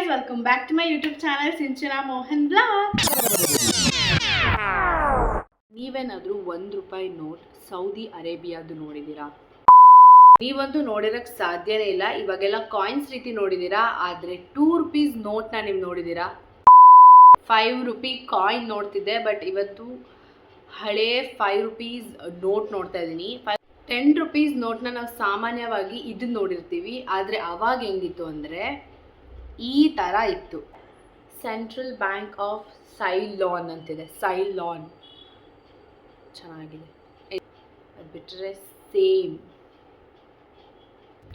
guys, welcome back to my YouTube channel Sinchana Mohan Vlog. ನೀವೇನಾದರೂ ₹1 note Saudi ಅರೇಬಿಯಾದು ನೋಡಿದ್ದೀರಾ? ನೀವಂತೂ ನೋಡಿರಕ್ಕೆ ಸಾಧ್ಯನೇ ಇಲ್ಲ. ಇವಾಗೆಲ್ಲ ಕಾಯಿನ್ಸ್ ರೀತಿ ನೋಡಿದ್ದೀರಾ, ಆದರೆ ₹2 ನೋಟ್ನ ನೀವು ನೋಡಿದ್ದೀರಾ? ₹5 ಕಾಯಿನ್ ನೋಡ್ತಿದ್ದೆ, ಬಟ್ ಇವತ್ತು ಹಳೇ ₹5 ನೋಟ್ ನೋಡ್ತಾ ಇದ್ದೀನಿ. ₹10 ನೋಟ್ನ ನಾವು ಸಾಮಾನ್ಯವಾಗಿ ಇದನ್ನ ನೋಡಿರ್ತೀವಿ, ಆದರೆ ಅವಾಗ ಹೆಂಗಿತ್ತು ಅಂದರೆ ಈ ಥರ ಇತ್ತು. ಸೆಂಟ್ರಲ್ ಬ್ಯಾಂಕ್ ಆಫ್ ಸೈಲಾನ್ ಅಂತಿದೆ, ಸೈಲಾನ್ ಚೆನ್ನಾಗಿದೆ. ಅದು ಬಿಟ್ಟರೆ ಸೇಮ್.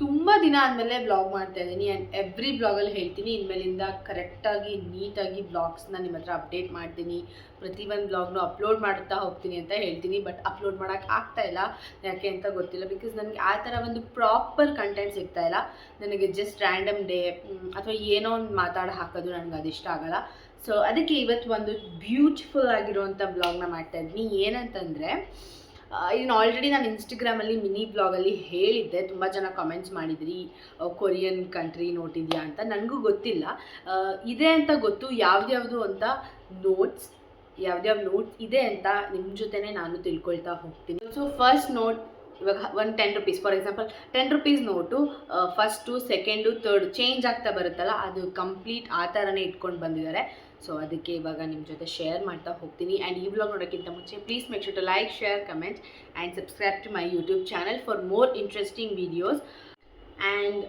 ತುಂಬ ದಿನ ಆದಮೇಲೆ ಬ್ಲಾಗ್ ಮಾಡ್ತಾ ಇದ್ದೀನಿ ಆ್ಯಂಡ್ ಎವ್ರಿ ಬ್ಲಾಗಲ್ಲಿ ಹೇಳ್ತೀನಿ, ಇನ್ಮೇಲಿಂದ ಕರೆಕ್ಟಾಗಿ ನೀಟಾಗಿ ಬ್ಲಾಗ್ಸ್ನ ನಿಮ್ಮ ಹತ್ರ ಅಪ್ಡೇಟ್ ಮಾಡ್ತೀನಿ, ಪ್ರತಿಯೊಂದು ಬ್ಲಾಗ್ನು ಅಪ್ಲೋಡ್ ಮಾಡುತ್ತಾ ಹೋಗ್ತೀನಿ ಅಂತ ಹೇಳ್ತೀನಿ. ಬಟ್ ಅಪ್ಲೋಡ್ ಮಾಡೋಕ್ಕೆ ಆಗ್ತಾ ಇಲ್ಲ, ಯಾಕೆ ಅಂತ ಗೊತ್ತಿಲ್ಲ. ಬಿಕಾಸ್ ನನಗೆ ಆ ಥರ ಒಂದು ಪ್ರಾಪರ್ ಕಂಟೆಂಟ್ ಸಿಗ್ತಾ ಇಲ್ಲ. ನನಗೆ ಜಸ್ಟ್ ರ್ಯಾಂಡಮ್ ಡೇ ಅಥವಾ ಏನೋ ಒಂದು ಮಾತಾಡಿ ಹಾಕೋದು ನನಗೆ ಅದಿಷ್ಟ ಆಗಲ್ಲ. ಸೊ ಅದಕ್ಕೆ ಇವತ್ತು ಒಂದು ಬ್ಯೂಟಿಫುಲ್ ಆಗಿರುವಂಥ ಬ್ಲಾಗ್ನ ಮಾಡ್ತಾಯಿದ್ದೀನಿ. ಏನಂತಂದರೆ, ಇದನ್ನು ಆಲ್ರೆಡಿ ನಾನು ಇನ್ಸ್ಟಾಗ್ರಾಮಲ್ಲಿ ಮಿನಿ ಬ್ಲಾಗಲ್ಲಿ ಹೇಳಿದ್ದೆ. ತುಂಬ ಜನ ಕಮೆಂಟ್ಸ್ ಮಾಡಿದ್ರಿ ಕೊರಿಯನ್ ಕಂಟ್ರಿ ನೋಟಿದೆಯಾ ಅಂತ. ನನಗೂ ಗೊತ್ತಿಲ್ಲ, ಇದೆ ಅಂತ ಗೊತ್ತು. ಯಾವ್ದ್ಯಾವುದು ಅಂತ ನೋಟ್ಸ್ ಇದೆ ಅಂತ ನಿಮ್ಮ ಜೊತೆನೇ ನಾನು ತಿಳ್ಕೊಳ್ತಾ ಹೋಗ್ತೀನಿ. ಸೊ ಫಸ್ಟ್ ನೋಟ್ ಇವಾಗ ಒಂದು ₹10, for example ₹10 note first, second, third change ಆಗ್ತಾ ಬರುತ್ತಲ್ಲ, ಅದು ಕಂಪ್ಲೀಟ್ ಆ ಥರನೇ ಇಟ್ಕೊಂಡು ಬಂದಿದ್ದಾರೆ. ಸೊ ಅದಕ್ಕೆ ಇವಾಗ ನಿಮ್ಮ ಜೊತೆ ಶೇರ್ ಮಾಡ್ತಾ ಹೋಗ್ತೀನಿ. ಆ್ಯಂಡ್ ಈ ವ್ಲಾಗ್ ನೋಡೋಕ್ಕಿಂತ ಮುಂಚೆ please make sure to like, share, comment and subscribe to my YouTube channel for more interesting videos. And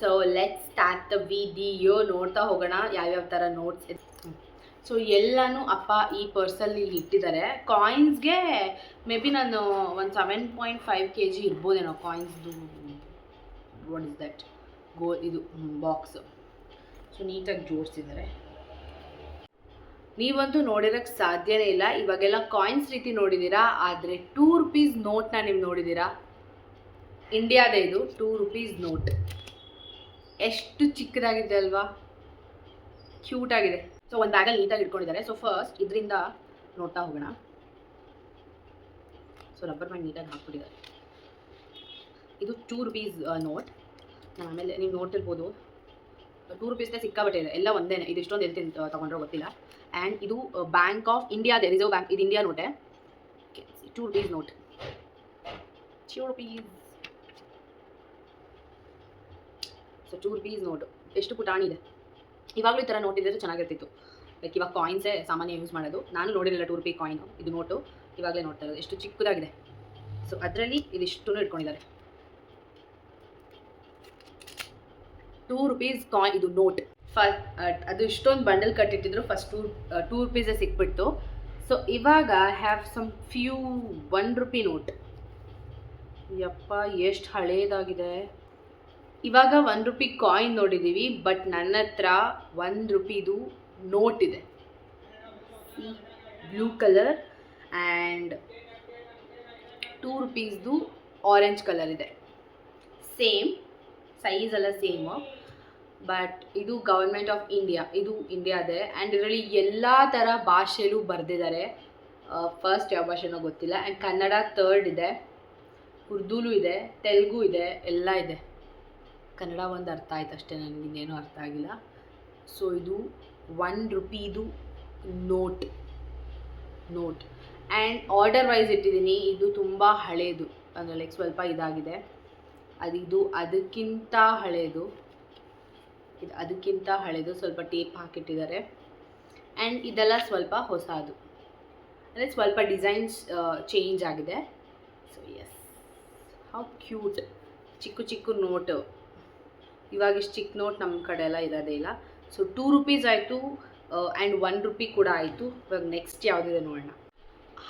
so let's start the video. ನೋಡ್ತಾ ಹೋಗೋಣ ಯಾವ್ಯಾವ ಥರ ನೋಟ್ಸ್. ಸೊ ಎಲ್ಲನೂ ಅಪ್ಪ ಈ ಪರ್ಸಲ್ಲಿ ಇಟ್ಟಿದ್ದಾರೆ. ಕಾಯಿನ್ಸ್ಗೆ ಮೇ ಬಿ ನಾನು ಒಂದು 7.5 kg ಇರ್ಬೋದೇನೋ ಕಾಯಿನ್ಸ್ದು. ವಾಟ್ ಇಸ್ ದಟ್ ಇದು ಬಾಕ್ಸ್. ಸೊ ನೀಟಾಗಿ ಜೋಡಿಸಿದ್ದಾರೆ. ನೀವಂತೂ ನೋಡಿರೋಕ್ಕೆ ಸಾಧ್ಯನೇ ಇಲ್ಲ. ಇವಾಗೆಲ್ಲ ಕಾಯಿನ್ಸ್ ರೀತಿ ನೋಡಿದ್ದೀರಾ, ಆದರೆ ₹2 ನೋಟ್ನ ನೀವು ನೋಡಿದ್ದೀರಾ? ಇಂಡಿಯಾದೇ ಇದು ₹2 ನೋಟ್. ಎಷ್ಟು ಚಿಕ್ಕದಾಗಿದೆ ಅಲ್ವಾ, ಕ್ಯೂಟ್ ಆಗಿದೆ. ಸೊ ಒಂದು ಬ್ಯಾಗಲ್ಲಿ ನೀಟಾಗಿ ಇಟ್ಕೊಂಡಿದ್ದಾರೆ. ಸೊ ಫಸ್ಟ್ ಇದರಿಂದ ನೋಡ್ತಾ ಹೋಗೋಣ. ಸೊ ರಬ್ಬರ್ ಬ್ಯಾಂಡ್ ನೀಟಾಗಿ ಹಾಕ್ಬಿಟ್ಟಿದ್ದಾರೆ. ಇದು ₹2 ನೋಟ್. ನಾನು ಆಮೇಲೆ ನೀವು ನೋಡ್ತಿರ್ಬೋದು, ₹2 ಸಿಕ್ಕಾಬಟ್ಟೆ ಇದೆ, ಎಲ್ಲ ಒಂದೇ. ಇದು ಇಷ್ಟೊಂದು ಎಲ್ಲಿ ತೊಗೊಂಡ್ರೋ ಗೊತ್ತಿಲ್ಲ. ಆ್ಯಂಡ್ ಇದು ಬ್ಯಾಂಕ್ ಆಫ್ ಇಂಡಿಯಾದೆ, ರಿಸರ್ವ್ ಬ್ಯಾಂಕ್. ಇದು ಇಂಡಿಯಾ ನೋಟೆ. ₹2 ನೋಟ್. ₹2. ಸೊ ₹2 ನೋಟು ಎಷ್ಟು ಪುಟಾಣಿ ಇದೆ. ಇವಾಗಲೂ ಈ ಥರ ನೋಟ್ ಇದ್ದರೆ ಚೆನ್ನಾಗಿರ್ತಿತ್ತು. ಲೈಕ್ ಇವಾಗ ಕಾಯಿನ್ಸೇ ಸಾಮಾನ್ಯ ಯೂಸ್ ಮಾಡೋದು. ನಾನು ನೋಡಿರಲಿಲ್ಲ ₹2 ಕಾಯಿನು. ಇದು ನೋಟು ಇವಾಗಲೇ ನೋಡ್ತಾ ಇರೋದು, ಎಷ್ಟು ಚಿಕ್ಕದಾಗಿದೆ. ಸೊ ಅದರಲ್ಲಿ ಇದಿಷ್ಟು ಇಟ್ಕೊಂಡಿದ್ದಾರೆ. ₹2 ಕಾಯಿನ್, ಇದು ನೋಟ್. ಅದು ಇಷ್ಟೊಂದು ಬಂಡಲ್ ಕಟ್ಟಿಟ್ಟಿದ್ರು. ಫಸ್ಟ್ ₹2 ಸಿಕ್ಬಿಟ್ಟು. ಸೊ ಇವಾಗ ಹ್ಯಾವ್ ಸಮ್ ಫ್ಯೂ ₹1 ನೋಟ್. ಯಪ್ಪ ಎಷ್ಟು ಹಳೇದಾಗಿದೆ. ಇವಾಗ ₹1 ಕಾಯಿನ್ ನೋಡಿದ್ದೀವಿ, ಬಟ್ ನನ್ನ ಹತ್ರ ₹1 ನೋಟ್ ಇದೆ. Blue colour and ₹2 orange colour ಇದೆ. ಸೇಮ್ ಸೈಜ್ ಎಲ್ಲ ಸೇಮು, ಬಟ್ ಇದು ಗವರ್ಮೆಂಟ್ ಆಫ್ ಇಂಡಿಯಾ, ಇದು ಇಂಡಿಯಾದೆ. ಆ್ಯಂಡ್ ಇದರಲ್ಲಿ ಎಲ್ಲ ಥರ ಭಾಷೆಲೂ ಬರೆದಿದ್ದಾರೆ. ಫಸ್ಟ್ ಯಾವ ಭಾಷೆನೋ ಗೊತ್ತಿಲ್ಲ. ಆ್ಯಂಡ್ ಕನ್ನಡ ಥರ್ಡ್ ಇದೆ, ಉರ್ದುಲೂ ಇದೆ, ತೆಲುಗು ಇದೆ, ಎಲ್ಲ ಇದೆ. ಕನ್ನಡ ಒಂದು ಅರ್ಥ ಆಯ್ತು ಅಷ್ಟೇ, ನನಗೆ ಇನ್ನೇನೂ ಅರ್ಥ ಆಗಿಲ್ಲ. ಸೊ ಇದು ₹1 ನೋಟ್. ಆ್ಯಂಡ್ ಆರ್ಡರ್ ವೈಸ್ ಇಟ್ಟಿದ್ದೀನಿ. ಇದು ತುಂಬ ಹಳೇದು, ಅಂದರೆ ಲೈಕ್ ಸ್ವಲ್ಪ ಇದಾಗಿದೆ. ಇದು ಅದಕ್ಕಿಂತ ಹಳೇದು, ಸ್ವಲ್ಪ ಟೇಪ್ ಹಾಕಿಟ್ಟಿದ್ದಾರೆ. ಆ್ಯಂಡ್ ಇದೆಲ್ಲ ಸ್ವಲ್ಪ ಹೊಸದು, ಅಂದರೆ ಸ್ವಲ್ಪ ಡಿಸೈನ್ಸ್ ಚೇಂಜ್ ಆಗಿದೆ. So yes, how cute. ಚಿಕ್ಕ ನೋಟು. ಇವಾಗ ಇಷ್ಟು ಚಿಕ್ಕ ನೋಟ್ ನಮ್ಮ ಕಡೆ ಎಲ್ಲ ಇರೋದೇ ಇಲ್ಲ. ಸೊ ₹2 ಆಯಿತು ಆ್ಯಂಡ್ ₹1 ಕೂಡ ಆಯಿತು. ಇವಾಗ ನೆಕ್ಸ್ಟ್ ಯಾವುದಿದೆ ನೋಡೋಣ.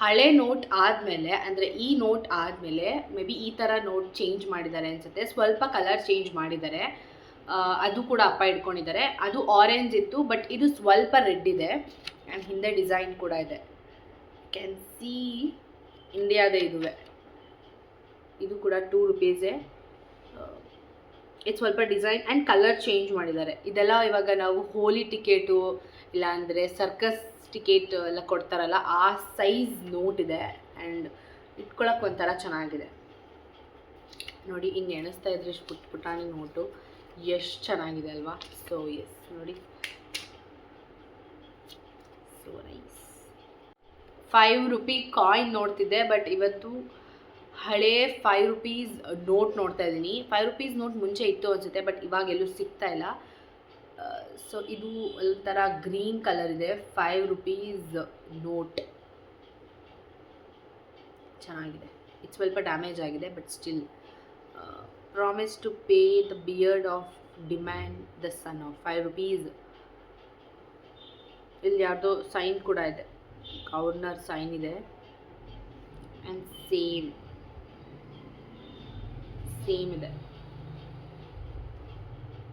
ಹಳೆ ನೋಟ್ ಆದಮೇಲೆ, ಅಂದರೆ ಈ ನೋಟ್ ಆದಮೇಲೆ ಮೇ ಬಿ ಈ ಥರ ನೋಟ್ ಚೇಂಜ್ ಮಾಡಿದ್ದಾರೆ ಅನಿಸುತ್ತೆ. ಸ್ವಲ್ಪ ಕಲರ್ ಚೇಂಜ್ ಮಾಡಿದ್ದಾರೆ. ಅದು ಕೂಡ ಅಪ್ಪ ಇಟ್ಕೊಂಡಿದ್ದಾರೆ. ಅದು ಆರೆಂಜ್ ಇತ್ತು, ಬಟ್ ಇದು ಸ್ವಲ್ಪ ರೆಡ್ ಇದೆ. ಆ್ಯಂಡ್ ಹಿಂದೆ ಡಿಸೈನ್ ಕೂಡ ಇದೆ. ಕ್ಯಾನ್ ಸಿ ಇಂಡಿಯಾದೇ ಇದುವೆ. ಇದು ಕೂಡ ₹2. ಇದು ಸ್ವಲ್ಪ ಡಿಸೈನ್ ಆ್ಯಂಡ್ ಕಲರ್ ಚೇಂಜ್ ಮಾಡಿದ್ದಾರೆ. ಇದೆಲ್ಲ ಇವಾಗ ನಾವು ಹೋಲಿ ಟಿಕೆಟು ಇಲ್ಲಾಂದರೆ ಸರ್ಕಸ್ ಟಿಕೆಟ್ ಎಲ್ಲ ಕೊಡ್ತಾರಲ್ಲ, ಆ ಸೈಜ್ ನೋಟ್ ಇದೆ. ಆ್ಯಂಡ್ ಇಟ್ಕೊಳ್ಳೋಕೆ ಒಂಥರ ಚೆನ್ನಾಗಿದೆ ನೋಡಿ. ಹಿಂಗೆ ಎಣಿಸ್ತಾ ಇದ್ರೆ ಇಷ್ಟು ಪುಟಾಣಿ ನೋಟು. ಎಷ್ಟು ಚೆನ್ನಾಗಿದೆ ಅಲ್ವಾ? ಸೊ ಎಸ್ ನೋಡಿ, ಸೊ ನೈಸ್. 5 ರೂಪಿ ಕಾಯಿನ್ ನೋಡ್ತಿದ್ದೆ, ಬಟ್ ಇವತ್ತು ಹಳೇ 5 ರೂಪೀಸ್ ನೋಟ್ ನೋಡ್ತಾ ಇದ್ದೀನಿ. 5 ರೂಪೀಸ್ ನೋಟ್ ಮುಂಚೆ ಇತ್ತು ಅನಿಸುತ್ತೆ, ಬಟ್ ಇವಾಗ ಎಲ್ಲೂ ಸಿಗ್ತಾ ಇಲ್ಲ. ಸೊ ಇದು ಒಂಥರ ಗ್ರೀನ್ ಕಲರ್ ಇದೆ, 5 ರೂಪೀಸ್ ನೋಟ್ ಚೆನ್ನಾಗಿದೆ. ಇದು ಸ್ವಲ್ಪ ಡ್ಯಾಮೇಜ್ ಆಗಿದೆ, but still promise to pay the bearer of demand the sum of 5 rupees. ಇಲ್ಲಿ ಯಾರ್ದೋ ಸೈನ್ ಕೂಡ ಇದೆ, ಗವರ್ನರ್ ಸೈನ್ ಇದೆ. ಆ್ಯಂಡ್ ಸೇಮ್ ಇದೆ,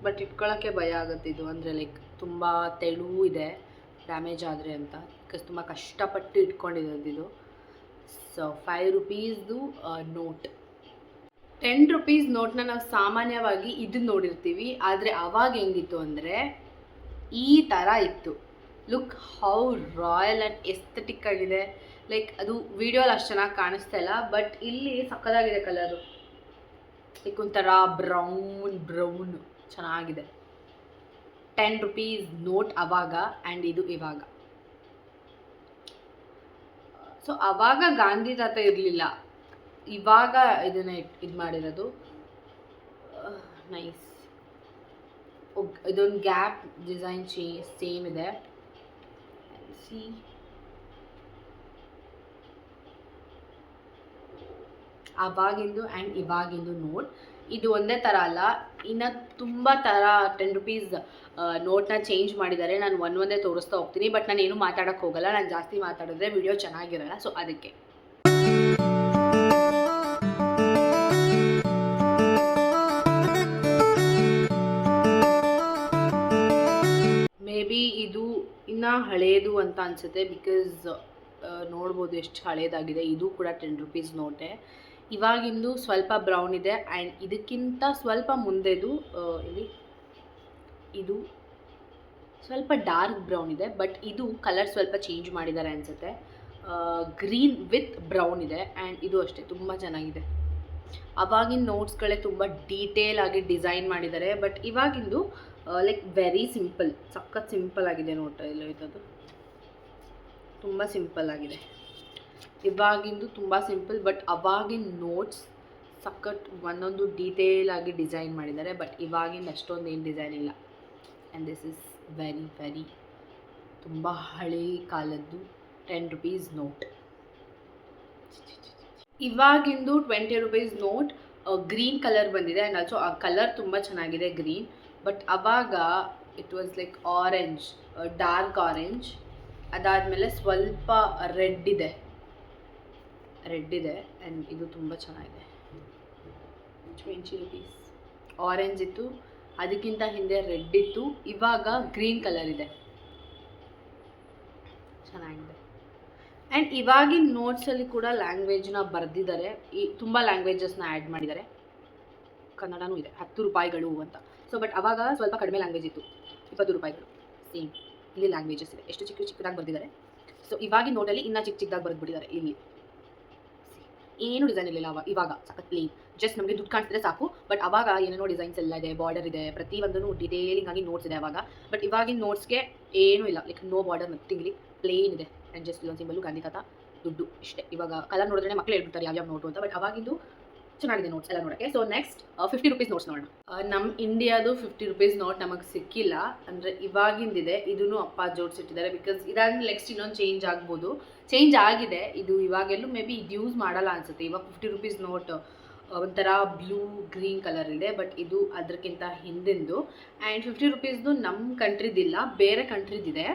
ಬಟ್ ಇಟ್ಕೊಳ್ಳೋಕ್ಕೆ ಭಯ ಆಗುತ್ತೆ ಇದು. ಅಂದರೆ ಲೈಕ್ ತುಂಬ ತೆಳು ಇದೆ ಡ್ಯಾಮೇಜ್ ಆದರೆ ಅಂತ, ಬಿಕಾಸ್ ತುಂಬ ಕಷ್ಟಪಟ್ಟು ಇಟ್ಕೊಂಡಿರೋದು ಇದು. ಸೊ 5 ರೂಪೀಸ್ದು ನೋಟ್. 10 ರೂಪೀಸ್ ನೋಟ್ನ ನಾವು ಸಾಮಾನ್ಯವಾಗಿ ಇದನ್ನು ನೋಡಿರ್ತೀವಿ, ಆದರೆ ಅವಾಗ ಹೆಂಗಿತ್ತು ಅಂದರೆ ಈ ಥರ ಇತ್ತು. Look how royal and aesthetic ಆಗಿದೆ. ಲೈಕ್ ಅದು ವಿಡಿಯೋಲಿ ಅಷ್ಟು ಚೆನ್ನಾಗಿ ಕಾಣಿಸ್ತಾ ಇಲ್ಲ, ಬಟ್ ಇಲ್ಲಿ ಸಕ್ಕದಾಗಿದೆ ಕಲರು. ಲೈಕ್ ಒಂಥರ ಬ್ರೌನ್ ಚೆನ್ನಾಗಿದೆ. 10 ರೂಪೀಸ್ ನೋಟ್ ಅವಾಗ ಆ್ಯಂಡ್ ಇದು ಇವಾಗ. ಸೊ ಅವಾಗ ಗಾಂಧಿ ತಾತ ಇರಲಿಲ್ಲ, ಇವಾಗ ಇದನ್ನ ಇದು ಮಾಡಿರೋದು. ನೈಸ್. ಇದೊಂದು ಗ್ಯಾಪ್ ಡಿಸೈನ್ ಸೇಮ್ ಇದೆ. ಸಿ ಅವಾಗಿಂದು ಆ್ಯಂಡ್ ಇವಾಗಿಂದು ನೋಟ್ ಇದು ಒಂದೇ ಥರ ಅಲ್ಲ, ಇನ್ನು ತುಂಬ ಥರ 10 ರೂಪೀಸ್ ನೋಟ್ನ ಚೇಂಜ್ ಮಾಡಿದ್ದಾರೆ. ನಾನು ಒಂದೇ ತೋರಿಸ್ತಾ ಹೋಗ್ತೀನಿ, ಬಟ್ ನಾನು ಏನು ಮಾತಾಡೋಕ್ಕೆ ಹೋಗಲ್ಲ. ನಾನು ಜಾಸ್ತಿ ಮಾತಾಡಿದ್ರೆ ವಿಡಿಯೋ ಚೆನ್ನಾಗಿರಲ್ಲ, ಸೊ ಅದಕ್ಕೆ. ಮೇ ಬಿ ಇದು ಇನ್ನೂ ಹಳೇದು ಅಂತ ಅನಿಸುತ್ತೆ, ಬಿಕಾಸ್ ನೋಡ್ಬೋದು ಎಷ್ಟು ಹಳೇದಾಗಿದೆ. ಇದು ಕೂಡ 10 ರೂಪೀಸ್ ನೋಟೆ. ಇವಾಗಿಂದು ಸ್ವಲ್ಪ ಬ್ರೌನ್ ಇದೆ, ಆ್ಯಂಡ್ ಇದಕ್ಕಿಂತ ಸ್ವಲ್ಪ ಮುಂದೆದು ಇಲ್ಲಿ ಇದು ಸ್ವಲ್ಪ ಡಾರ್ಕ್ ಬ್ರೌನ್ ಇದೆ, ಬಟ್ ಇದು ಕಲರ್ ಸ್ವಲ್ಪ ಚೇಂಜ್ ಮಾಡಿದ್ದಾರೆ ಅನಿಸುತ್ತೆ. ಗ್ರೀನ್ ವಿತ್ ಬ್ರೌನ್ ಇದೆ, ಆ್ಯಂಡ್ ಇದು ಅಷ್ಟೇ ತುಂಬ ಚೆನ್ನಾಗಿದೆ. ಅವಾಗಿನ ನೋಟ್ಸ್ಗಳೇ ತುಂಬ ಡೀಟೇಲ್ ಆಗಿ ಡಿಸೈನ್ ಮಾಡಿದ್ದಾರೆ, ಬಟ್ ಇವಾಗಿಂದು ಲೈಕ್ ವೆರಿ ಸಿಂಪಲ್, ಸಖತ್ ಸಿಂಪಲ್ ಆಗಿದೆ ನೋಟ್. ಎಲ್ಲ ಇದ್ದದ್ದು ತುಂಬ ಸಿಂಪಲ್ ಆಗಿದೆ. ಇವಾಗಿಂದು ತುಂಬ ಸಿಂಪಲ್, ಬಟ್ ಅವಾಗಿನ ನೋಟ್ಸ್ ಸಖತ್ ಒಂದೊಂದು ಡೀಟೇಲ್ ಆಗಿ ಡಿಸೈನ್ ಮಾಡಿದ್ದಾರೆ, ಬಟ್ ಇವಾಗಿಂದ ಅಷ್ಟೊಂದು ಏನು ಡಿಸೈನ್ ಇಲ್ಲ. ಆ್ಯಂಡ್ ದಿಸ್ ಇಸ್ ವೆರಿ ತುಂಬ ಹಳೇ ಕಾಲದ್ದು 10 ರೂಪೀಸ್ ನೋಟ್. ಇವಾಗಿಂದು 20 ರೂಪೀಸ್ ನೋಟ್ ಗ್ರೀನ್ ಕಲರ್ ಬಂದಿದೆ, ಆ್ಯಂಡ್ ಆಲ್ಸೋ ಆ ಕಲರ್ ತುಂಬ ಚೆನ್ನಾಗಿದೆ ಗ್ರೀನ್. ಬಟ್ ಅವಾಗ it was like orange, dark orange. ಅದಾದಮೇಲೆ ಸ್ವಲ್ಪ ರೆಡ್ ಇದೆ, ಆ್ಯಂಡ್ ಇದು ತುಂಬ ಚೆನ್ನಾಗಿದೆ. 20 ರೂಪೀಸ್ ಆರೆಂಜ್ ಇತ್ತು, ಅದಕ್ಕಿಂತ ಹಿಂದೆ ರೆಡ್ ಇತ್ತು, ಇವಾಗ ಗ್ರೀನ್ ಕಲರ್ ಇದೆ, ಚೆನ್ನಾಗಿದೆ. ಆ್ಯಂಡ್ ಇವಾಗಿನ ನೋಟ್ಸಲ್ಲಿ ಕೂಡ ಲ್ಯಾಂಗ್ವೇಜ್ನ ಬರೆದಿದ್ದಾರೆ, ಈ ತುಂಬ ಲ್ಯಾಂಗ್ವೇಜಸ್ನ ಆ್ಯಡ್ ಮಾಡಿದ್ದಾರೆ. ಕನ್ನಡನೂ ಇದೆ, 10 ರೂಪಾಯಿಗಳು ಅಂತ. ಸೊ ಬಟ್ ಅವಾಗ ಸ್ವಲ್ಪ ಕಡಿಮೆ ಲ್ಯಾಂಗ್ವೇಜ್ ಇತ್ತು, 20 ರೂಪಾಯಿಗಳು. ಸೇಮ್ ಇಲ್ಲಿ ಲ್ಯಾಂಗ್ವೇಜಸ್ ಇದೆ, ಎಷ್ಟು ಚಿಕ್ಕದಾಗಿ ಬರೆದಿದ್ದಾರೆ. ಸೊ ಇವಾಗಿನ ನೋಟಲ್ಲಿ ಇನ್ನೂ ಚಿಕ್ಕದಾಗಿ ಬರೆದ್ಬಿಟ್ಟಿದ್ದಾರೆ. ಇಲ್ಲಿ ಏನು ಡಿಸೈನ್ ಇರಲಿಲ್ಲ ಇವಾಗ ಸಖತ್ ಪ್ಲೇನ್, ಜಸ್ಟ್ ನಮಗೆ ದುಡ್ಡು ಕಾಣಿಸಿದ್ರೆ ಸಾಕು. ಬಟ್ ಅವಾಗ ಏನೇನೋ ಡಿಸೈನ್ಸ್ ಎಲ್ಲ ಇದೆ, ಬಾರ್ಡರ್ ಇದೆ, ಪ್ರತಿಯೊಂದೂ ಡಿಟೇಲಿಂಗ್ ಆಗಿ ನೋಟ್ಸ್ ಇದೆ ಅವಾಗ. ಬಟ್ ಇವಾಗಿನ ನೋಟ್ಸ್ಗೆ ಏನೂ ಇಲ್ಲ, ಲೈಕ್ ನೋ ಬಾರ್ಡರ್, ನಥಿಂಗ್. ಇಲ್ಲಿ ಪ್ಲೇನ್ ಇದೆ, ಆ್ಯಂಡ್ ಜಸ್ಟ್ ಇದೊಂದು ಸಿಂಬಲು ಗಾಂಧಿ ತಾತ, ದುಡ್ಡು, ಇಷ್ಟೇ. ಇವಾಗ ಕಲರ್ ನೋಡಿದ್ರೆ ಮಕ್ಕಳು ಹೇಳ್ಬಿಡ್ತಾರೆ ಯಾವ್ಯಾವ ನೋಟು ಅಂತ, ಬಟ್ ಅವಾಗಿಂದು ಚೆನ್ನಾಗಿದೆ ನೋಟ್ಸ್ ಎಲ್ಲ ನೋಡೋಕ್ಕೆ. ಸೊ ನೆಕ್ಸ್ಟ್ 50 ರೂಪೀಸ್ ನೋಟ್ಸ್ ನೋಡೋಣ. ನಮ್ಮ ಇಂಡಿಯಾದು 50 ರೂಪೀಸ್ ನೋಟ್ ನಮಗೆ ಸಿಕ್ಕಿಲ್ಲ, ಅಂದರೆ ಇವಾಗಿಂದಿದೆ. ಇದನ್ನು ಅಪ್ಪ ಜೋಡಿಸಿಟ್ಟಿದ್ದಾರೆ, ಬಿಕಾಸ್ ಇದಾದ್ಮೇಲೆ ನೆಕ್ಸ್ಟ್ ಇನ್ನೊಂದು ಚೇಂಜ್ ಆಗ್ಬೋದು. ಚೇಂಜ್ ಆಗಿದೆ ಇದು, ಇವಾಗೆಲ್ಲೂ ಮೇ ಬಿ ಇದು ಯೂಸ್ ಮಾಡಲ್ಲ ಅನಿಸುತ್ತೆ. ಇವಾಗ 50 ರೂಪೀಸ್ ನೋಟ್ ಒಂಥರ ಬ್ಲೂ ಗ್ರೀನ್ ಕಲರ್ ಇದೆ, ಬಟ್ ಇದು ಅದಕ್ಕಿಂತ ಹಿಂದಿಂದು. ಆ್ಯಂಡ್ 50 ರೂಪೀಸ್ದು ನಮ್ಮ ಕಂಟ್ರಿದಿಲ್ಲ, ಬೇರೆ ಕಂಟ್ರಿದಿದೆ.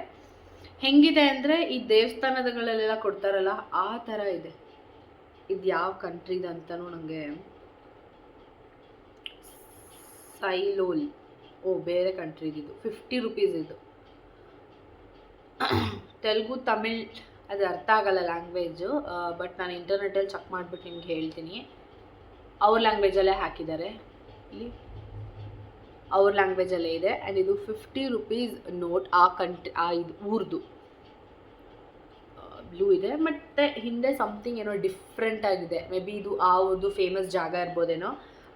ಹೆಂಗಿದೆ ಅಂದರೆ ಈ ದೇವಸ್ಥಾನಗಳಲ್ಲೆಲ್ಲ ಕೊಡ್ತಾರಲ್ಲ ಆ ಥರ ಇದೆ. ಇದು ಯಾವ ಕಂಟ್ರಿದು ಅಂತಲೂ ನನಗೆ ಸೈಲೋಲ್, ಬೇರೆ ಕಂಟ್ರಿದಿದು. 50 ರೂಪೀಸ್ ಇದು. ತೆಲುಗು, ತಮಿಳ್ ಅದು ಅರ್ಥ ಆಗಲ್ಲ ಲ್ಯಾಂಗ್ವೇಜು, ಬಟ್ ನಾನು ಇಂಟರ್ನೆಟಲ್ಲಿ ಚೆಕ್ ಮಾಡಿಬಿಟ್ಟು ನಿಮ್ಗೆ ಹೇಳ್ತೀನಿ. ಅವ್ರ ಲ್ಯಾಂಗ್ವೇಜಲ್ಲೇ ಹಾಕಿದ್ದಾರೆ, ಇಲ್ಲಿ ಅವ್ರ ಲ್ಯಾಂಗ್ವೇಜಲ್ಲೇ ಇದೆ. ಆ್ಯಂಡ್ ಇದು 50 ರೂಪೀಸ್ ನೋಟ್, ಇದು ಊರ್ದು ಬ್ಲೂ ಇದೆ, ಮತ್ತು ಹಿಂದೆ ಸಮಥಿಂಗ್ ಏನೋ ಡಿಫ್ರೆಂಟ್ ಆಗಿದೆ. ಮೇ ಬಿ ಇದು ಆ ಒಂದು ಫೇಮಸ್ ಜಾಗ ಇರ್ಬೋದೇನೋ,